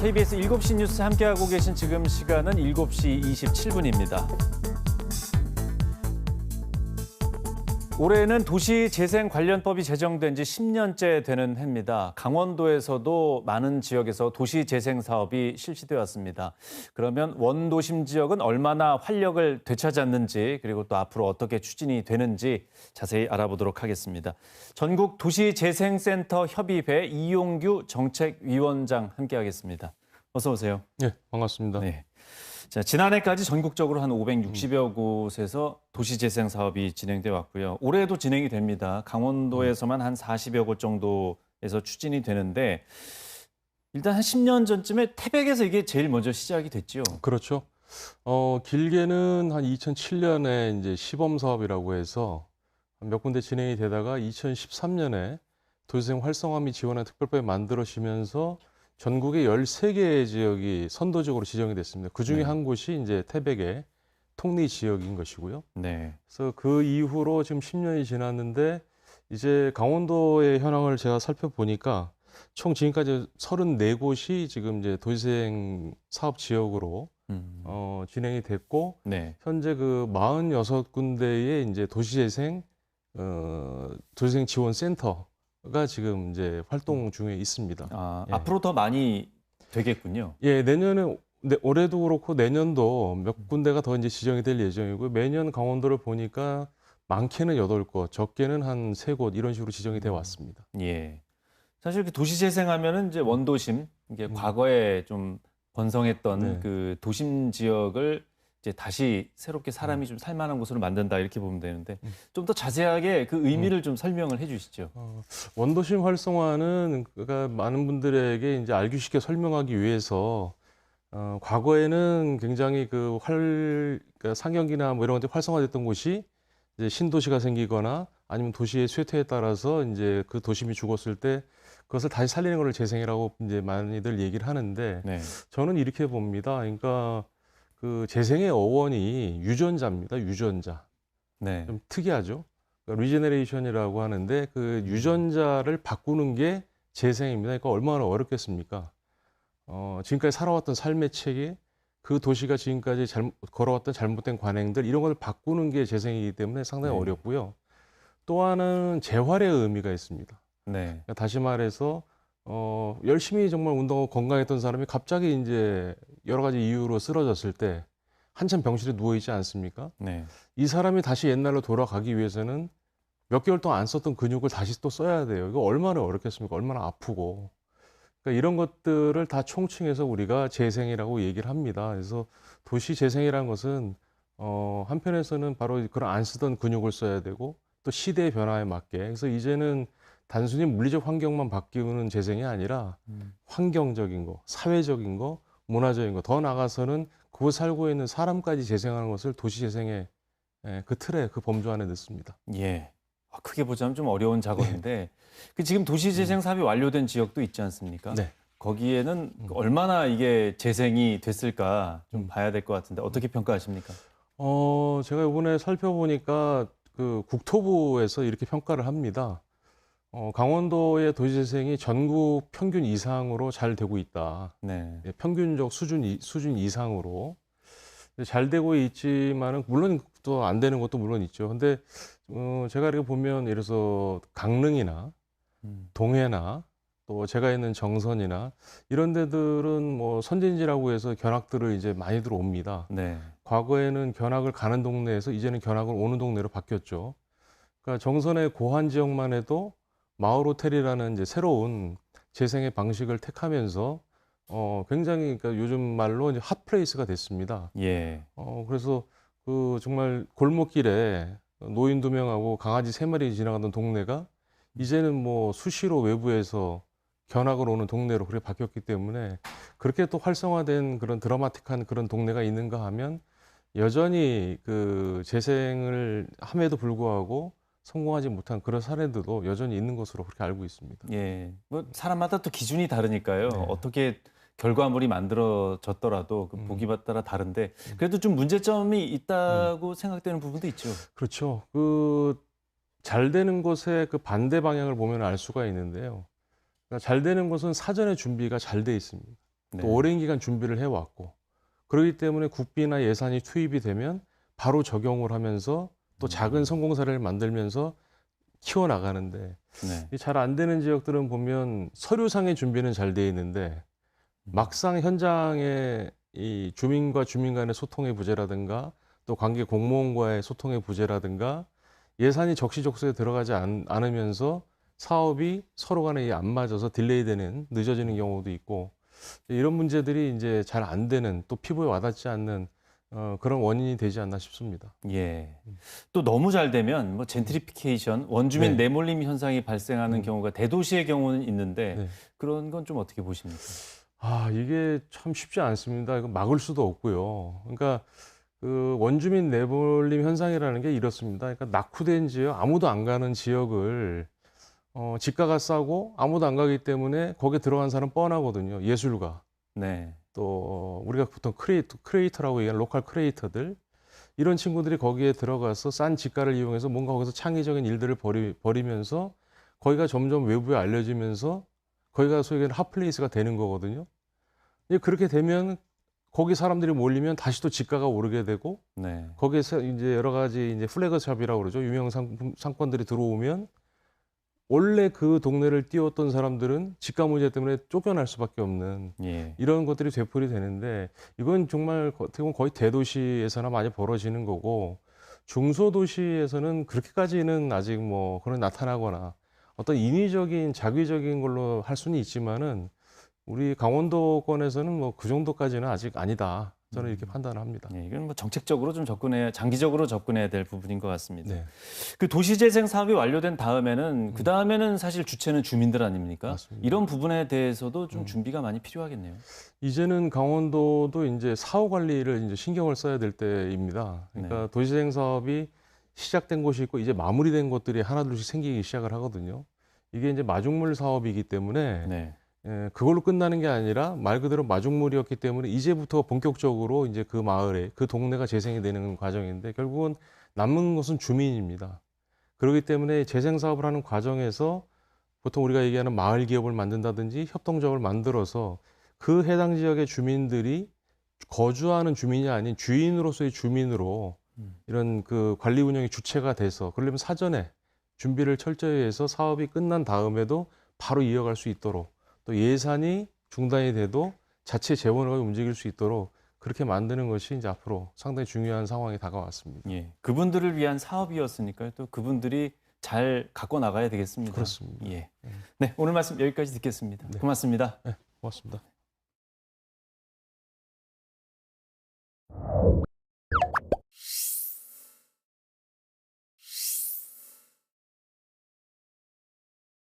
KBS 7시 뉴스 함께하고 계신 지금 시간은 7시 27분입니다. 올해는 도시재생관련법이 제정된 지 10년째 되는 해입니다. 강원도에서도 많은 지역에서 도시재생 사업이 실시되어 왔습니다. 그러면 원도심 지역은 얼마나 활력을 되찾았는지 그리고 또 앞으로 어떻게 추진이 되는지 자세히 알아보도록 하겠습니다. 전국 도시재생센터 협의회 이용규 정책위원장 함께하겠습니다. 어서 오세요. 네, 반갑습니다. 네. 자, 지난해까지 전국적으로 한 560여 곳에서 도시재생 사업이 진행돼 왔고요. 올해도 진행이 됩니다. 강원도에서만 한 40여 곳 정도에서 추진이 되는데 일단 한 10년 전쯤에 태백에서 이게 제일 먼저 시작이 됐죠. 그렇죠. 길게는 한 2007년에 이제 시범 사업이라고 해서 몇 군데 진행이 되다가 2013년에 도시재생 활성화 및 지원의 특별법이 만들어지면서 전국의 13개의 지역이 선도적으로 지정이 됐습니다. 그중에 네. 한 곳이 이제 태백의 통리 지역인 것이고요. 네. 그래서 그 이후로 지금 10년이 지났는데 이제 강원도의 현황을 제가 살펴보니까 총 지금까지 34곳이 지금 이제 도시재생 사업 지역으로 진행이 됐고 네. 현재 그 46군데의 이제 도시재생 지원 센터가 지금 이제 활동 중에 있습니다. 예. 앞으로 더 많이 되겠군요. 예, 올해도 그렇고 내년도 몇 군데가 더 이제 지정이 될 예정이고 매년 강원도를 보니까 많게는 8곳, 적게는 한 3곳 이런 식으로 지정이 돼 왔습니다. 예. 사실 그 도시재생하면은 이제 원도심, 이게 과거에 좀 번성했던 네. 그 도심 지역을 이제 다시 새롭게 사람이 좀 살만한 곳으로 만든다 이렇게 보면 되는데 좀 더 자세하게 그 의미를 좀 설명을 해주시죠. 원도심 활성화는 그러니까 많은 분들에게 이제 알기 쉽게 설명하기 위해서 과거에는 굉장히 그러니까 상경기나 뭐 이런 것들이 활성화됐던 곳이 이제 신도시가 생기거나 아니면 도시의 쇠퇴에 따라서 이제 그 도심이 죽었을 때 그것을 다시 살리는 걸 재생이라고 이제 많이들 얘기를 하는데 네. 저는 이렇게 봅니다. 그러니까 그 재생의 어원이 유전자입니다. 유전자. 네. 좀 특이하죠. 그러니까 리제네레이션이라고 하는데 그 유전자를 바꾸는 게 재생입니다. 그러니까 얼마나 어렵겠습니까? 지금까지 살아왔던 삶의 체계, 그 도시가 지금까지 걸어왔던 잘못된 관행들 이런 걸 바꾸는 게 재생이기 때문에 상당히 네. 어렵고요. 또 하나는 재활의 의미가 있습니다. 네. 그러니까 다시 말해서 열심히 정말 운동하고 건강했던 사람이 갑자기 이제 여러 가지 이유로 쓰러졌을 때 한참 병실에 누워 있지 않습니까? 네. 이 사람이 다시 옛날로 돌아가기 위해서는 몇 개월 동안 안 썼던 근육을 다시 또 써야 돼요. 이거 얼마나 어렵겠습니까? 얼마나 아프고. 그러니까 이런 것들을 다 총칭해서 우리가 재생이라고 얘기를 합니다. 그래서 도시 재생이라는 것은 한편에서는 바로 그런 안 쓰던 근육을 써야 되고 또 시대의 변화에 맞게. 그래서 이제는 단순히 물리적 환경만 바뀌는 재생이 아니라 환경적인 거, 사회적인 거, 문화적인 거, 더 나아가서는 그곳 살고 있는 사람까지 재생하는 것을 도시 재생의 그 틀에 그 범주 안에 넣습니다. 예. 크게 보자면 좀 어려운 작업인데 그 지금 도시재생 사업이 완료된 지역도 있지 않습니까? 네. 거기에는 얼마나 이게 재생이 됐을까 좀 봐야 될 것 같은데 어떻게 평가하십니까? 제가 이번에 살펴보니까 그 국토부에서 이렇게 평가를 합니다. 강원도의 도시재생이 전국 평균 이상으로 잘 되고 있다. 네. 예, 평균적 수준 이상으로 잘 되고 있지만은 물론 또 안 되는 것도 물론 있죠. 근데 제가 이렇게 보면 예를 들어서 강릉이나 동해나 또 제가 있는 정선이나 이런 데들은 뭐 선진지라고 해서 견학들을 이제 많이들 옵니다. 네. 과거에는 견학을 가는 동네에서 이제는 견학을 오는 동네로 바뀌었죠. 그러니까 정선의 고한 지역만 해도 마을 호텔이라는 이제 새로운 재생의 방식을 택하면서 굉장히 그러니까 요즘 말로 이제 핫플레이스가 됐습니다. 예. 그래서 그 정말 골목길에 노인 2명하고 강아지 3마리 지나가던 동네가 이제는 뭐 수시로 외부에서 견학을 오는 동네로 그렇게 바뀌었기 때문에 그렇게 또 활성화된 그런 드라마틱한 그런 동네가 있는가 하면 여전히 그 재생을 함에도 불구하고 성공하지 못한 그런 사례들도 여전히 있는 것으로 그렇게 알고 있습니다. 예. 뭐 사람마다 또 기준이 다르니까요. 네. 어떻게 결과물이 만들어졌더라도 그 보기에 따라 다른데 그래도 좀 문제점이 있다고 생각되는 부분도 있죠. 그렇죠. 그 잘 되는 것의 그 반대 방향을 보면 알 수가 있는데요. 그러니까 잘 되는 것은 사전에 준비가 잘 돼 있습니다. 네. 또 오랜 기간 준비를 해왔고 그렇기 때문에 국비나 예산이 투입이 되면 바로 적용을 하면서 또 작은 성공 사례를 만들면서 키워나가는데 네. 잘 안 되는 지역들은 보면 서류상의 준비는 잘 돼 있는데 막상 현장에 이 주민과 주민 간의 소통의 부재라든가 또 관계 공무원과의 소통의 부재라든가 예산이 적시적소에 들어가지 않으면서 사업이 서로 간에 안 맞아서 딜레이되는 늦어지는 경우도 있고 이런 문제들이 이제 잘 안 되는 또 피부에 와닿지 않는 그런 원인이 되지 않나 싶습니다. 예. 또 너무 잘 되면 뭐 젠트리피케이션, 원주민 네. 내몰림 현상이 발생하는 경우가 대도시의 경우는 있는데 네. 그런 건 좀 어떻게 보십니까? 이게 참 쉽지 않습니다. 이거 막을 수도 없고요. 그러니까 그 원주민 내몰림 현상이라는 게 이렇습니다. 그러니까 낙후된 지역, 아무도 안 가는 지역을 지가가 싸고 아무도 안 가기 때문에 거기에 들어간 사람 뻔하거든요. 예술가, 네. 또 우리가 보통 크리에이터라고 얘기하는 로컬 크리에이터들 이런 친구들이 거기에 들어가서 싼 지가를 이용해서 뭔가 거기서 창의적인 일들을 벌이면서 거기가 점점 외부에 알려지면서 거기가 소위 얘기하는 핫플레이스가 되는 거거든요. 이제 그렇게 되면 거기 사람들이 몰리면 다시 또 지가가 오르게 되고 네. 거기에서 이제 여러 가지 이제 플래그샵이라고 그러죠. 유명 상권들이 들어오면 원래 그 동네를 띄웠던 사람들은 지가 문제 때문에 쫓겨날 수밖에 없는 예. 이런 것들이 되풀이 되는데 이건 정말 어떻게 보면 거의 대도시에서나 많이 벌어지는 거고 중소도시에서는 그렇게까지는 아직 뭐 그런 나타나거나 어떤 인위적인 자기적인 걸로 할 수는 있지만은 우리 강원도권에서는 뭐 그 정도까지는 아직 아니다. 저는 이렇게 판단을 합니다. 예, 이건 뭐 정책적으로 좀 장기적으로 접근해야 될 부분인 것 같습니다. 네, 그 도시재생 사업이 완료된 다음에는 그 다음에는 사실 주체는 주민들 아닙니까? 맞습니다. 이런 부분에 대해서도 좀 준비가 많이 필요하겠네요. 이제는 강원도도 이제 사후 관리를 이제 신경을 써야 될 때입니다. 그러니까 도시재생 사업이 시작된 곳이 있고 이제 마무리된 곳들이 하나둘씩 생기기 시작을 하거든요. 이게 이제 마중물 사업이기 때문에 네. 그걸로 끝나는 게 아니라 말 그대로 마중물이었기 때문에 이제부터 본격적으로 이제 그 마을에 그 동네가 재생이 되는 과정인데 결국은 남는 것은 주민입니다. 그렇기 때문에 재생 사업을 하는 과정에서 보통 우리가 얘기하는 마을 기업을 만든다든지 협동조합을 만들어서 그 해당 지역의 주민들이 거주하는 주민이 아닌 주인으로서의 주민으로 이런 그 관리 운영의 주체가 돼서 그러려면 사전에 준비를 철저히 해서 사업이 끝난 다음에도 바로 이어갈 수 있도록 또 예산이 중단이 돼도 자체 재원으로 움직일 수 있도록 그렇게 만드는 것이 이제 앞으로 상당히 중요한 상황이 다가왔습니다. 예. 그분들을 위한 사업이었으니까요. 또 그분들이 잘 갖고 나가야 되겠습니다. 그렇습니다. 예. 네, 오늘 말씀 여기까지 듣겠습니다. 네. 고맙습니다. 네, 고맙습니다.